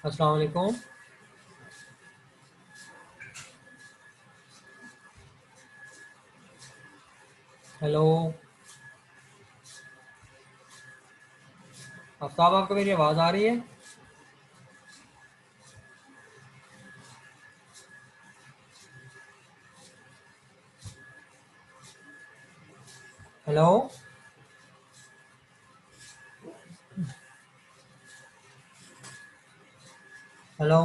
अस्सलाम वालेकुम। हेलो आफ्ताब, आपको मेरी आवाज़ आ रही है? हेलो हेलो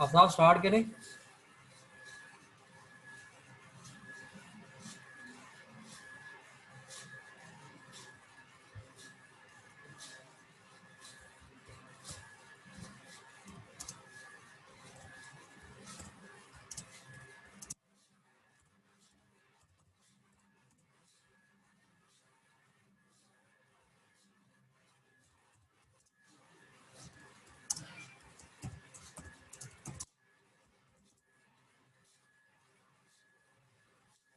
आफ्ताब, स्टार्ट करें।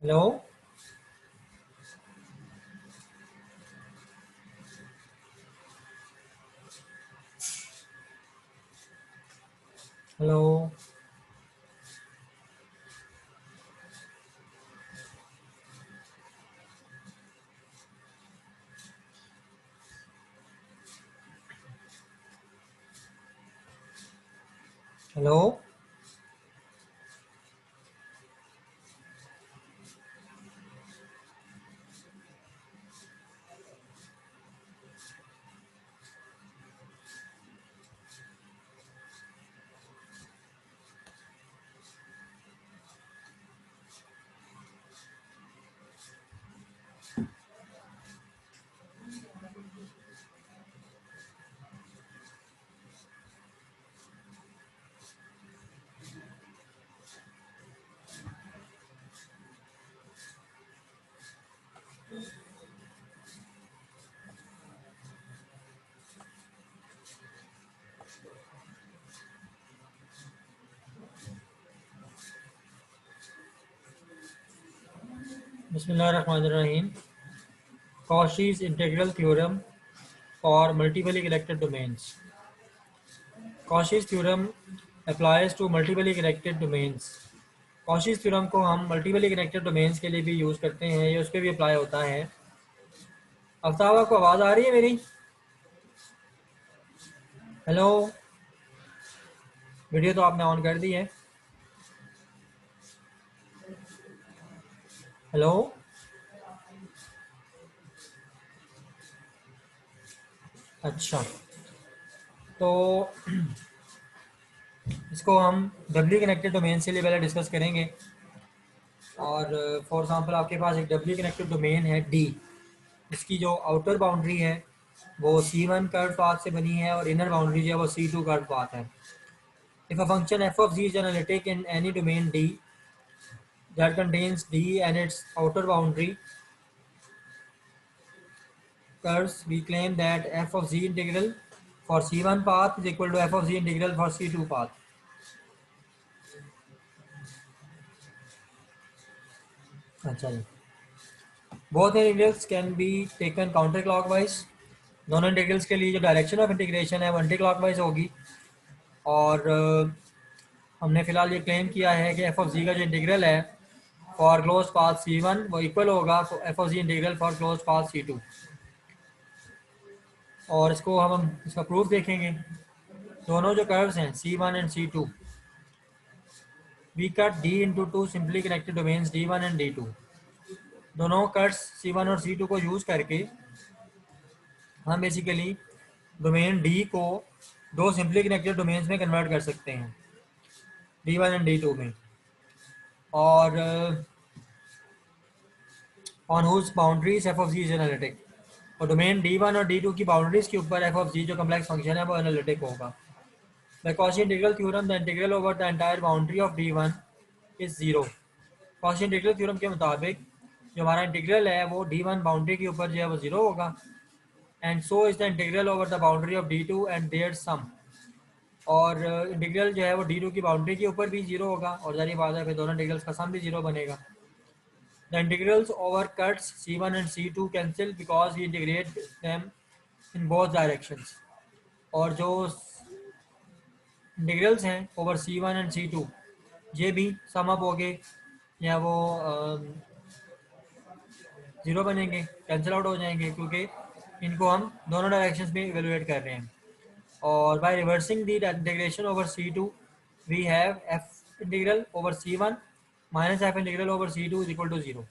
हेलो हेलो हेलो बिस्मिल्लाहिर्रहमानिर्रहीम। Cauchy's integral theorem for multiply connected domains. Cauchy's theorem applies to multiply connected domains. Cauchy's theorem को हम multiply connected domains के लिए भी यूज़ करते हैं, ये उस पर भी अप्लाई होता है। आफ्ताब, आपको आवाज़ आ रही है मेरी? हेलो, वीडियो तो आपने ऑन कर दी है। हेलो अच्छा, तो इसको हम डबली कनेक्टेड डोमेन के लिए पहले डिस्कस करेंगे। और फॉर एग्जांपल आपके पास एक डबली कनेक्टेड डोमेन है डी। इसकी जो आउटर बाउंड्री है वो C1 कर्व पाथ से बनी है और इनर बाउंड्री जो है वो C2 कर्व पाथ है। If a function f of z is analytic in any domain D that contains D and its outer boundary curves, we claim that f of z integral for C1 path is equal to f of z integral for C2 path. अच्छा जी, both integrals can be taken counter clockwise. दोनों integrals के लिए जो direction of integration है वो anti clockwise होगी। और हमने फिलहाल ये क्लेम किया है कि एफ ऑफ जी का जो इंटीग्रल है फॉर क्लोज पाथ C1 वो इक्वल होगा f of z integral for close path C2। और इसको हम इसका प्रूफ देखेंगे। दोनों जो कर्व्स हैं C1 and C2, we cut D into two simply connected domains D1 and D2। दोनों कट्स C1 और C2 को यूज़ करके हम बेसिकली डोमेन D को दो सिंपली कनेक्टेड डोमेन्स में कन्वर्ट कर सकते हैं, D1 एंड D2 में। और on whose boundaries f of z is analytic. और डोमेन D1 और D2 की बाउंड्रीज के ऊपर एफ ऑफ जी जो कम्प्लेक्स फंक्शन है वो एनालिटिक होगा। By Cauchy integral theorem the integral over the entire boundary of D1 is zero. Cauchy integral theorem के मुताबिक जो हमारा इंटीग्रल है वो D1 बाउंड्री के ऊपर जो है वो जीरो होगा। And so is the integral over the boundary of D2 and their sum. और इंटीग्रल जो है वो D2 की बाउंड्री के ऊपर भी जीरो होगा और जारी बात है फिर दोनों इंटीग्रल्स का सम भी जीरो बनेगा। The integrals over cuts C1 and C2 cancel because we integrate them in both directions. और जो इंटीग्रल्स हैं ओवर C1 एंड C2 ये भी सम अप हो गए या वो ज़ीरो बनेंगे, कैंसिल आउट हो जाएंगे क्योंकि इनको हम दोनों डायरेक्शंस में इवेलुएट कर रहे हैं. और by reversing the integration over C2 we have f integral over C1 minus f integral over C2 is equal to 0.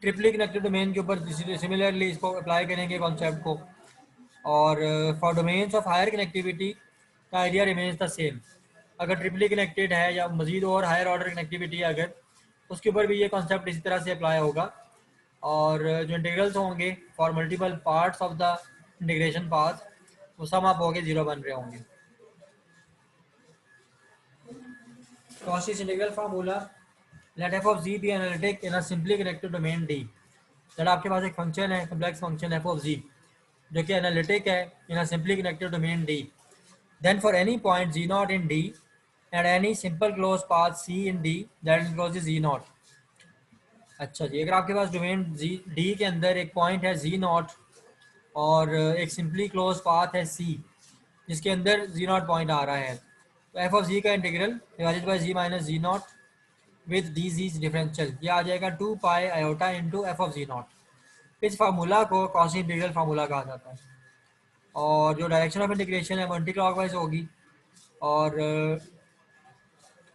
Triply connected domain के ऊपर सिमिलरली इसको अप्लाई करेंगे कॉन्सेप्ट को. और for domains of higher connectivity का idea remains the same. अगर triply connected है या मजीद और हायर ऑर्डर कनेक्टिविटी है अगर, उसके ऊपर भी ये कॉन्सेप्ट इसी तरह से अप्लाई होगा. और जो इंटीग्रल्स होंगे for multiple parts of the integration path वो सम अप होके जीरो बन रहे होंगे. Cauchy's integral formula, let f of z be analytic in a simply connected domain D. जब आपके पास एक फंक्शन है complex function f of z जो कि एनालिटिक है in a simply connected domain D, then for any point z0 in D and any simple closed path C in D that encloses z0. अच्छा जी, अगर आपके पास domain D के अंदर एक point है z0 और एक सिंपली क्लोज पाथ है C जिसके अंदर z0 पॉइंट आ रहा है, तो f ऑफ z का integral divided by z minus z0 with D G differential ये आ जाएगा 2 pi iota into F of z0. इस फार्मूला को कॉची इंटीग्रल फार्मूला कहा जाता है. और जो डायरेक्शन ऑफ इंटीग्रेशन है वो एंटी क्लॉकवाइज होगी. और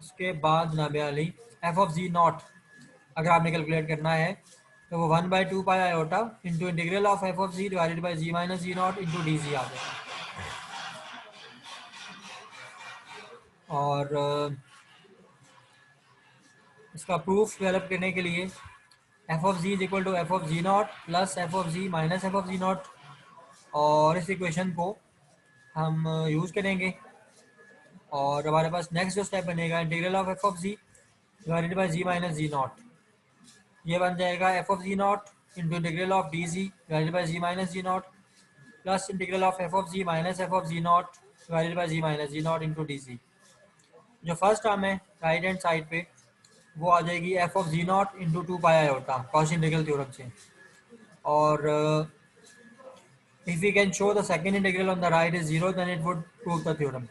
उसके बाद जनाब अली एफ ऑफ z0 अगर आपने कैलकुलेट करना है तो वो 1/2 pi iota into integral of f of z divided by z minus z0 into d z आ जाएगा. और इसका प्रूफ डेवलप करने के लिए f of z is equal to f of z naught plus f of z minus f of z naught, और इस equation को हम यूज़ करेंगे. और हमारे पास नेक्स्ट जो स्टेप बनेगा integral of f of z divided by z minus z naught, ये बन जाएगा f of z naught into integral of d z divided by z minus z naught plus integral of f of z minus f of z naught divided by z minus z naught into d z. जो first term है right hand side पे वो आ जाएगी f of z naught into 2 pi iota Cauchy integral theorem से. और if we can show the second integral on the right is zero then it would prove the theorem.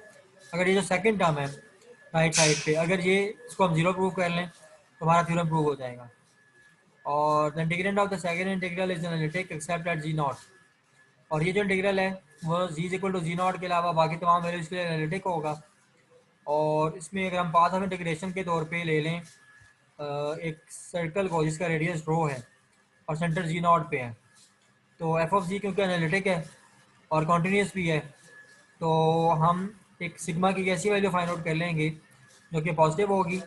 अगर ये जो second term है राइट साइड पे अगर ये इसको हम जीरो प्रूव कर लें तो हमारा थ्योरम प्रूव हो जाएगा. और the integrand of the second integral is analytic except at z naught. और ये जो इंटीग्रल है वो z is equal to z naught के अलावा बाकी तमाम वैल्यूज के लिए एनालिटिक होगा. और इसमें अगर हम पाथ ऑफ इंटीग्रेशन के तौर पे ले लें एक सर्कल को जिसका रेडियस रो है और सेंटर जी नॉट पे है, तो एफ ऑफ जी क्योंकि एनालिटिक है और कॉन्टीन्यूस भी है तो हम एक सिग्मा की ऐसी वैल्यू फाइंड आउट कर लेंगे जो कि पॉजिटिव होगी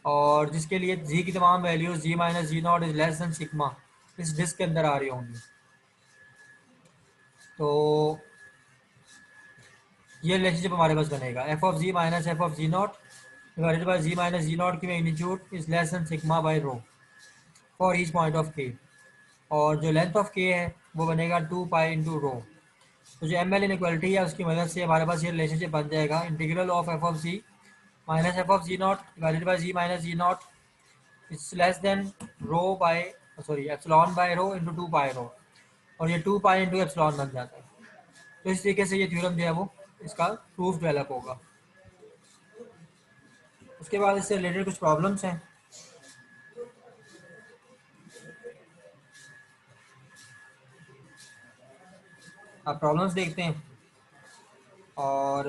और जिसके लिए जी की तमाम values z minus z naught is less than sigma इस डिस्क के अंदर आ रही होंगी. तो ये रिलेशनशिप हमारे पास बनेगा f of z minus f of z naught divided by z minus z naught की magnitude is less than sigma by rho for each point of k. और जो लेंथ ऑफ के है वो बनेगा 2 पाई इंटू रो. तो जो M L inequality है उसकी मदद से हमारे पास ये रिलेशनशिप बन जाएगा integral of f of z minus f of z naught divided by z minus z naught is less than rho by epsilon by rho into 2 pi rho. और ये 2 पाई इंटू एप्सिलॉन बन जाता है. तो इस तरीके से ये थ्योरम जो है वो इसका प्रूफ डेवलप होगा. उसके बाद इससे रिलेटेड कुछ प्रॉब्लम्स हैं. आप प्रॉब्लम्स देखते हैं. और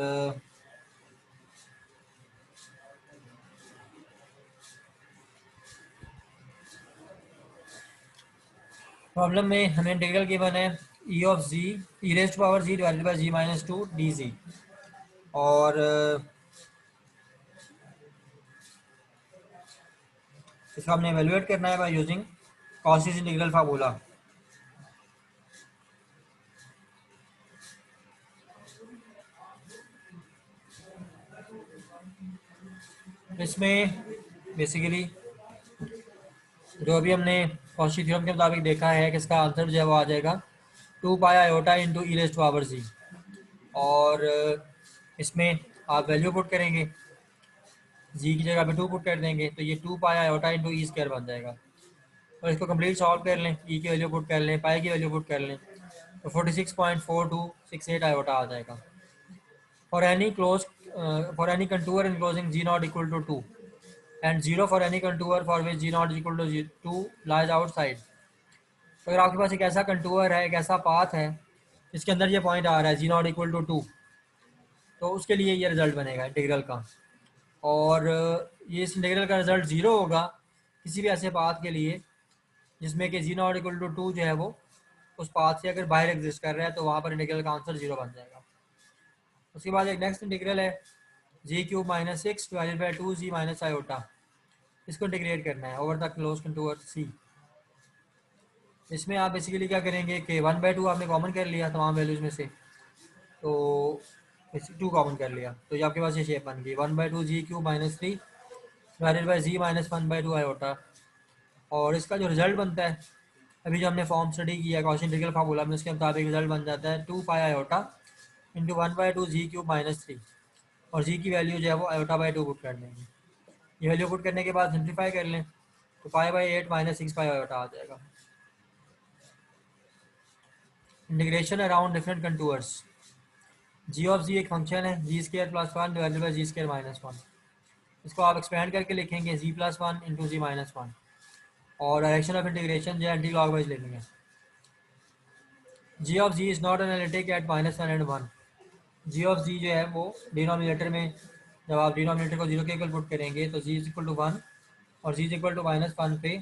प्रॉब्लम में हमें इंटीग्रल गिवन है e of z e raised to power z divided by z minus 2 d z. और इसका हमने एवेलुएट करना है by using Cauchy's integral formula. इसमें बेसिकली जो अभी हमने कॉची थ्योरम के मुताबिक देखा है कि इसका आंसर जो है वो आ जाएगा 2 pi iota into e raised to power z. और इसमें आप वैल्यू पुट करेंगे जी की जगह पे 2 पुट कर देंगे तो ये 2 pi iota into E square बन जाएगा। और इसको कंप्लीट सॉल्व कर लें, ई की वैल्यू पुट कर लें, पाई की वैल्यू पुट कर लें, तो 46.4268 आयोटा आ जाएगा। For any close for any contour enclosing z naught equal to 2 and 0 for any contour for which z naught equal to 2 lies outside. तो अगर आपके पास एक ऐसा कंटूर है, एक ऐसा पाथ है जिसके अंदर ये पॉइंट आ रहा है जी नॉट इक्वल टू 2, तो उसके लिए ये रिजल्ट बनेगा इंटीग्रल का। और ये इस इंटीग्रल का रिजल्ट 0 होगा किसी भी ऐसे पाथ के लिए जिसमें कि जी नॉट इक्वल टू 2 जो है वो उस पाथ से अगर बाहर एग्जिस्ट कर रहा है, तो वहाँ पर इंटीग्रल का आंसर 0 बन जाएगा। उसके बाद एक नेक्स्ट इंटीग्रल है z cube minus 6 divided by 2 z minus iota. इसको इंटीग्रेट करना है over the close contour C. इसमें आप बेसिकली क्या करेंगे कि 1/2 आपने कॉमन कर लिया तमाम वैल्यूज़ में से, तो 2 कॉमन कर लिया, तो ये आपके पास ये शेप बन गई 1/2 z cube minus 3 divided by z minus 1/2 iota. और इसका जो रिजल्ट बनता है, अभी जो हमने फॉर्म स्टडी किया कॉशी इंटीग्रल फार्मूला में, उसके मुताबिक रिजल्ट बन जाता है 2 pi iota into 1/2 z cube minus 3। और जी की वैल्यू जो है वो आयोटा बाई 2 पुट कर देंगे। ये वैल्यू पुट करने के बाद सिंप्लीफाई कर लें तो pi by 8 minus 6 pi iota आ जाएगा। Integration around different contours. G of z एक फंक्शन है z square plus 1 divided by z square minus 1। इसको आप एक्सपेंड करके लिखेंगे z plus 1 into z minus 1। और डायरेक्शन ऑफ इंटीग्रेशन जो है एंटी क्लॉकवाइज लिखेंगे। G of z is not analytic at -1 and 1। G of z जो है वो डिनोमिनेटर में, जब आप डिनोमिनेटर को 0 के इक्वल पुट करेंगे तो जी इज इक्वल टू 1 और जी इज इक्वल टू -1 पे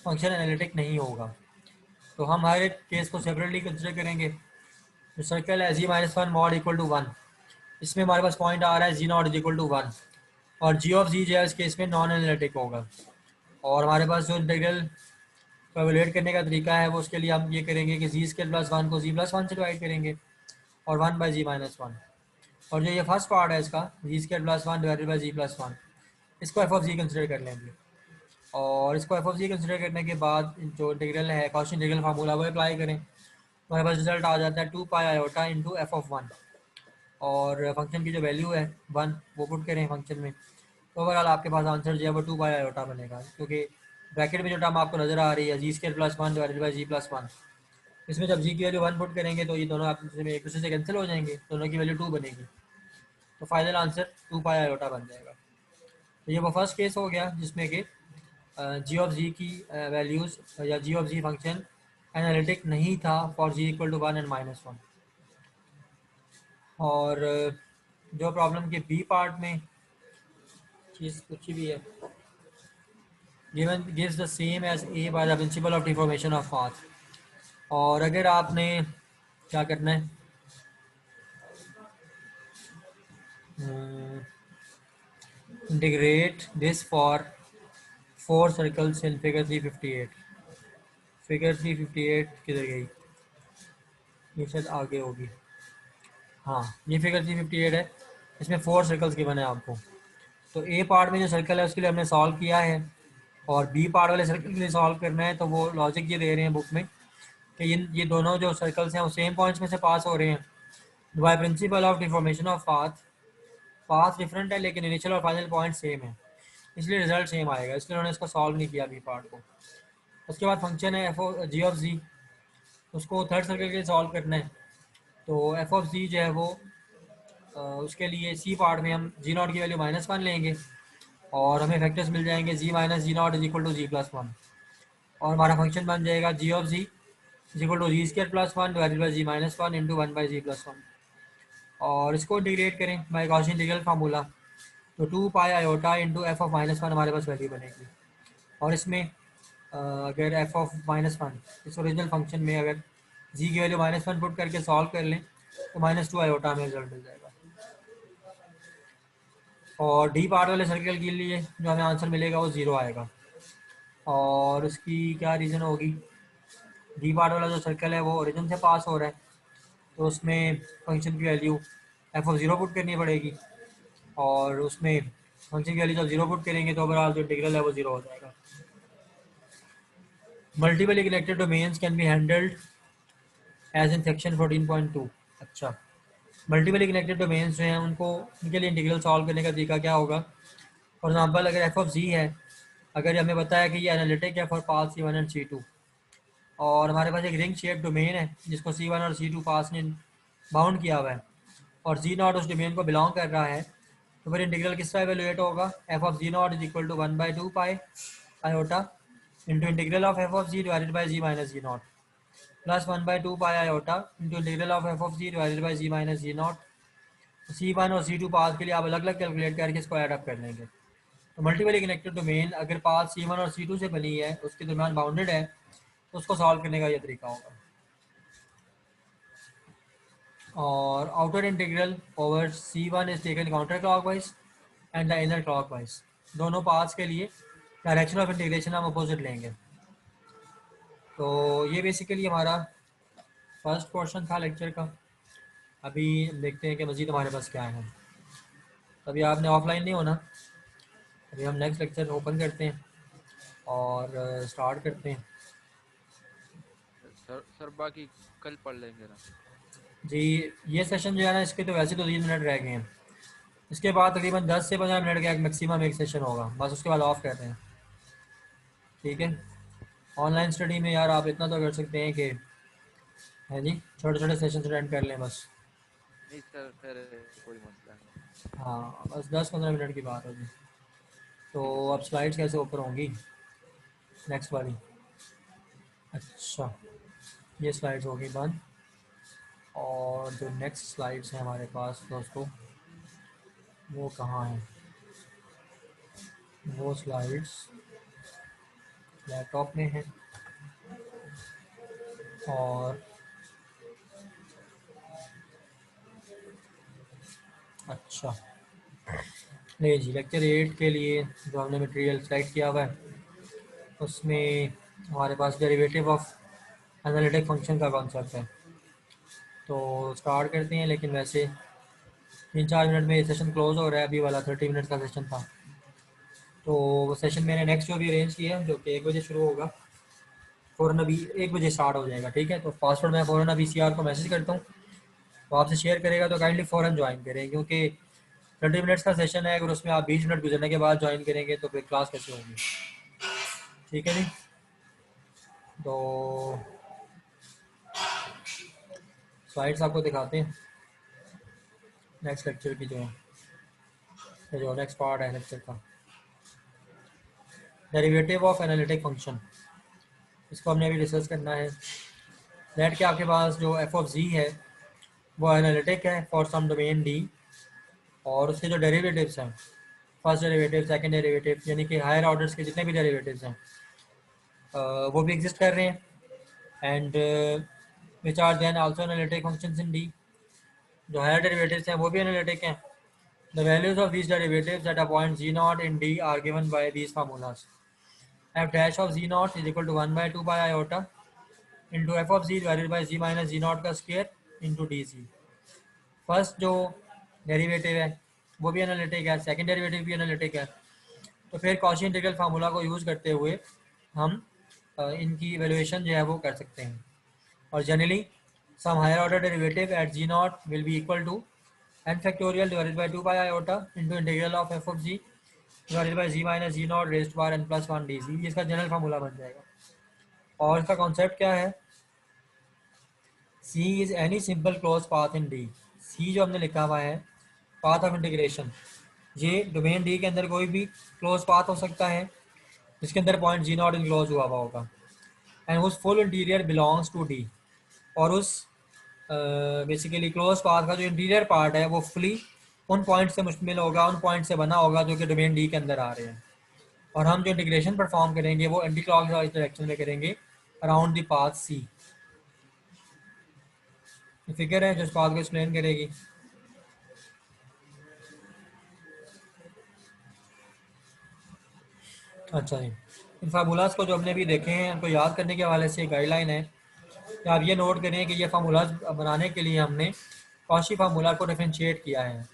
फंक्शन एनालिटिक नहीं होगा। तो हम हर एक केस को सेपरेटली कंसिडर करेंगे। जो सर्कल है जी -1 मॉड इक्वल टू 1, इसमें हमारे पास पॉइंट आ रहा है जी नॉट इज इक्वल टू 1, और जी ऑफ जी जो है इस केस में नॉन एनालिटिक होगा। और हमारे पास जो इंटीग्रल को एवेलुएट करने का तरीका है वो, उसके लिए हम ये करेंगे कि जी स्क्वायर प्लस 1 को जी प्लस 1 से डिवाइड करेंगे और 1 बाई जी माइनस 1। और जो ये फर्स्ट पार्ट है इसका z square plus 1 divided by z plus 1, इसको एफ ऑफ जी कंसिडर कर लेंगे। और इसको एफ ऑफ जी कंसिडर करने के बाद जो इंटीग्रल है कॉशी इंटीग्रल फार्मूला वो अप्लाई करें, हमारे पास रिजल्ट आ जाता है 2 pi iota into F of 1। और फंक्शन की जो वैल्यू है 1 वो पुट करें फंक्शन में, तो ओवरऑल आपके पास आंसर जो है वो 2 पाई आयोटा बनेगा। क्योंकि ब्रैकेट में जो टर्म आपको नज़र आ रही है z square plus 1 divided by z plus 1, इसमें जब जी की वैल्यू 1 पुट करेंगे तो ये दोनों आपस में एक दूसरे से कैंसिल हो जाएंगे, दोनों की वैल्यू 2 बनेगी, तो फाइनल आंसर 2 पाई आयोटा बन जाएगा। तो ये वो फर्स्ट केस हो गया जिसमें कि जी ऑफ जी की वैल्यूज़ या g of z function analytic नहीं था for z equal to 1 and -1। और जो प्रॉब्लम के बी पार्ट में चीज़ कुछ भी है, given gives the same as a by the principle of deformation of path। और अगर आपने क्या करना है, integrate this for 4 circles in figure 358। Figure 358 किधर गई, ये शायद आगे होगी, हाँ ये फिगर 358 है, इसमें 4 सर्कल्स गिवन है आपको। तो ए पार्ट में जो सर्कल है उसके लिए हमने सॉल्व किया है, और बी पार्ट वाले सर्कल के लिए सॉल्व करना है। तो वो लॉजिक ये दे रहे हैं बुक में कि ये दोनों जो सर्कल्स हैं वो सेम पॉइंट्स में से पास हो रहे हैं by principle of deformation of path. Path different है लेकिन इनिशियल और फाइनल पॉइंट सेम है, इसलिए रिजल्ट सेम आएगा, इसलिए उन्होंने इसको सॉल्व नहीं किया बी पार्ट को। उसके बाद फंक्शन है एफ ओ जी ऑफ जी, उसको थर्ड सर्कल के लिए सॉल्व करना है। तो एफ ऑफ जी जो है वो उसके लिए सी पार्ट में हम जी नॉट की वैल्यू -1 लेंगे और हमें फैक्टर्स मिल जाएंगे z minus z naught is equal to z plus 1। और हमारा फंक्शन बन जाएगा g of z is equal to z square plus 1 divided by z -1 into 1 by z plus 1। और इसको इंटीग्रेट करें बाय गॉसियन इंटीग्रल फार्मूला, तो 2 pi iota into F of -1 हमारे पास value बनेगी। और इसमें अगर एफ ऑफ -1 इस ओरिजिनल फंक्शन में अगर जी की वैल्यू -1 पुट करके सॉल्व कर लें तो -2 आयोटा हमें रिजल्ट मिल जाएगा। और डी पार्ट वाले सर्कल के लिए जो हमें आंसर मिलेगा वो 0 आएगा। और उसकी क्या रीज़न होगी, डी पार्ट वाला जो सर्कल है वो ओरिजिन से पास हो रहा है, तो उसमें फंक्शन की वैल्यू एफ ऑफ 0 पुट करनी पड़ेगी, और उसमें फंक्शन की वैल्यू जब 0 पुट करेंगे तो ओवरऑल जो इंटीग्रल है वो 0 हो जाएगा। Multiply connected domains can be handled as in section 14.2। अच्छा, मल्टीपली कनेक्टेड डोमेन्स जो हैं उनको, उनके लिए इंटीग्रल सॉल्व करने का तरीका क्या होगा? फॉर एग्जांपल अगर एफ ऑफ जी है, अगर हमें पता है कि ये एनालिटिक है for paths C one and C two, और हमारे पास एक रिंग शेप डोमेन है जिसको सी वन और सी टू पास ने बाउंड किया हुआ है, और जी नॉट उस डोमेन को बिलोंग कर रहा है, तो फिर इंटीग्रल किस तरह एवेलुएट होगा? F of z naught is equal to 1/2 pi iota into integral of f of z divided by z minus z naught plus 1/2 pi iota into integral of f of z divided by z minus z naught. C one और C to path के लिए आप अलग अलग calculate करके इसको add up कर लेंगे। तो मल्टीपली कनेक्टेड डोमेन अगर पाथ सी वन और सी टू से बनी है, उसके दरमियान बाउंडेड है, तो उसको सॉल्व करने का ये तरीका होगा। और outer integral over C one is taken counter clockwise and the inner clockwise, दोनों पाथ्स के लिए डायरेक्शन ऑफ इंटीग्रेशन हम अपोजिट लेंगे। तो ये बेसिकली हमारा फर्स्ट पोर्शन था लेक्चर का। अभी देखते हैं कि मज़ीद हमारे पास क्या है। अभी आपने ऑफलाइन नहीं होना, अभी हम नेक्स्ट लेक्चर ओपन करते हैं और स्टार्ट करते हैं। सर बाकी कल पढ़ लेंगे ना। जी, ये सेशन जो है ना, इसके तो वैसे तो 3 मिनट रह गए हैं, इसके बाद तकरीबन 10 से 15 मिनट का एक मैक्सिमम एक सेशन होगा, बस उसके बाद ऑफ करते हैं। ठीक है, ऑनलाइन स्टडी में यार आप इतना तो कर सकते हैं कि, है जी, छोटे छोटे सेशन अटेंड कर लें बस। नहीं सर, फिर कोई मसला नहीं। हाँ, बस 10-15 मिनट की बात होगी। तो अब स्लाइड्स कैसे ऊपर होंगी नेक्स्ट वाली? अच्छा, ये स्लाइड्स होगी बंद, और जो नेक्स्ट स्लाइड्स हैं हमारे पास दोस्तों, वो कहाँ हैं? वो स्लाइड्स लैपटॉप में हैं, और अच्छा, नहीं जी, लेक्चर 8 के लिए जो हमने मटेरियल सेलेक्ट किया हुआ है, उसमें हमारे पास डेरिवेटिव ऑफ एनालिटिक फंक्शन का कॉन्सेप्ट है। तो स्टार्ट करते हैं, लेकिन वैसे 3-4 मिनट में ये सेशन क्लोज हो रहा है, अभी वाला 30 मिनट का सेशन था। तो वो सेशन मैंने नेक्स्ट जो भी अरेंज किया है, जो कि 1 बजे शुरू होगा, फ़ौरन अभी 1 बजे स्टार्ट हो जाएगा। ठीक है, तो पासवर्ड मैं फ़ौरन अभी सी आर को मैसेज करता हूँ, तो आपसे शेयर करेगा, तो काइंडली फ़ौरन ज्वाइन करें, क्योंकि 30 मिनट्स का सेशन है, अगर उसमें आप 20 मिनट गुजरने के बाद ज्वाइन करेंगे तो फिर क्लास कैसे होगी? ठीक है जी। तो स्लाइड्स आपको दिखाते हैं नेक्स्ट लेक्चर की, जो है ये जो नेक्स्ट पार्ट है लेक्चर का, डेरिवेटिव ऑफ एनालिटिक फंक्शन, इसको हमने अभी डिस्कस करना है। लेट के आपके पास जो एफ ऑफ जी है वो एनालिटिक है फॉर सम डोमेन डी, और उसके जो डेरिवेटिव्स हैं, फर्स्ट डेरिवेटिव, सेकंड डेरिवेटिव, यानी कि हायर ऑर्डर्स के जितने भी डेरिवेटिव्स हैं, वो भी एग्जिस्ट कर रहे हैं, and which are then also analytic functions in D. जो हायर डेरिवेटिव्स हैं वो भी एनालिटिक हैं। The values of these derivatives at a point z naught in d are given by these formulas. F dash of z naught is equal to 1/2 pi iota into f of z divided by z minus z naught का square into dz। First जो derivative है वो भी analytic है, second derivative भी analytic है, तो फिर कॉची इंटीग्रल फार्मूला को यूज़ करते हुए हम इनकी इवेल्युएशन जो है वो कर सकते हैं। और generally some higher order derivative at z naught will be equal to n factorial divided by 2 pi iota into integral of f of g divided by z minus g naught raised to power n plus 1 dz, ये इसका general formula बन जाएगा। और इसका concept क्या है? c is any simple close path in d। c जो हमने लिखा हुआ है, पाथ ऑफ इंटीग्रेशन, ये डोमेन d के अंदर कोई भी क्लोज पाथ हो सकता है जिसके अंदर पॉइंट जी नॉट इनक्लोज हुआ हुआ होगा, एंड उस full interior belongs to D, और उस बेसिकली क्लोज पाथ का जो इंटीरियर पार्ट है वो फुली उन पॉइंट से मुश्तमिल होगा, उन पॉइंट से बना होगा जो कि डोमेन डी के अंदर आ रहे हैं। और हम जो इंटीग्रेशन परफॉर्म करेंगे वो एंटी क्लॉकवाइज डायरेक्शन में करेंगे around the path C. Figure है जो इस पाथ को एक्सप्लेन करेगी। अच्छा जी, इन फार्मूलाज को जो हमने भी देखे हैं उनको याद करने के हवाले से गाइडलाइन है कि आप ये नोट करें कि ये फार्मूलाज बनाने के लिए हमने कॉशी फार्मूला को डिफ्रेंशिएट किया है,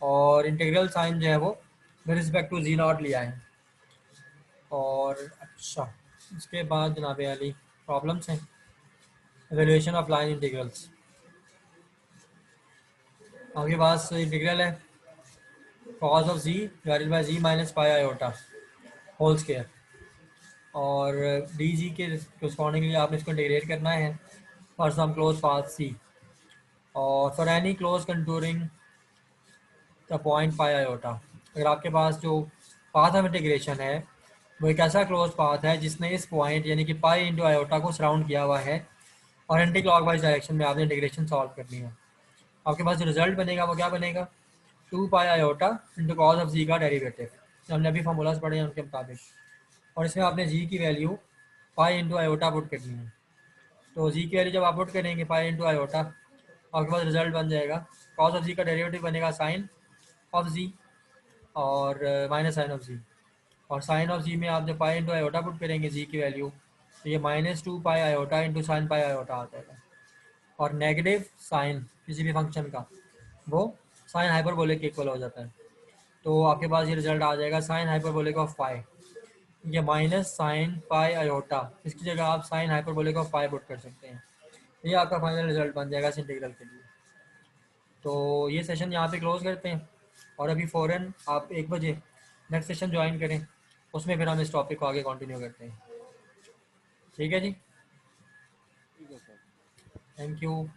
और इंटीग्रल साइन जो है वो with respect to z naught लिया है। और अच्छा, इसके बाद जनाब अली प्रॉब्लम्स हैं, एवेल्यूएशन ऑफ लाइन इंटीग्रल्स। आपके पास इंटीग्रल है cos of z divided by z minus pi iota whole square, और डी जी के करस्पॉन्डिंगली आपने इसको इंटीग्रेट करना है for some close path C, और for any close contouring the point pi iota. अगर आपके पास जो पाथ ऑफ इंटीग्रेशन है वो एक ऐसा क्लोज पाथ है जिसने इस पॉइंट यानी कि पाई इंटू आयोटा को सराउंड किया हुआ है, और एंटी क्लॉकवाइज डायरेक्शन में आपने इंटीग्रेशन सॉल्व करनी है। आपके पास जो रिजल्ट बनेगा वो क्या बनेगा, 2 pi iota into cos of z का डेरिवेटिव, जो हमने अभी फॉर्मूलाज पढ़े हैं उनके मुताबिक, और इसमें आपने जी की value pi into iota put करनी है। तो जी की वैल्यू जब आप पुट करेंगे पाई इंटू आयोटा, आपके पास रिजल्ट बन जाएगा कॉस ऑफ जी का डेरिवेटिव बनेगा साइन ऑफ जी और माइनस साइन ऑफ जी, और साइन ऑफ जी में आप जब पाई इंटू आयोटा पुट करेंगे जी की वैल्यू, तो ये -2 pi iota into sine pi iota आ जाएगा, और नेगेटिव साइन किसी भी फंक्शन का वो साइन हाइपरबोलिक के इक्वल हो जाता है। तो आपके पास ये रिजल्ट आ जाएगा साइन हाइपरबोलिक ऑफ पाई, ये माइनस साइन पाई आयोटा, इसकी जगह आप sine hyperbolic of pi put कर सकते हैं। ये आपका फाइनल रिजल्ट बन जाएगा इस इंटीग्रल के लिए। तो ये सेशन यहाँ पे क्लोज करते हैं, और अभी फ़ौरन आप 1 बजे नेक्स्ट सेशन ज्वाइन करें, उसमें फिर हम इस टॉपिक को आगे कंटिन्यू करते हैं। ठीक है जी, ठीक है सर। Thank you.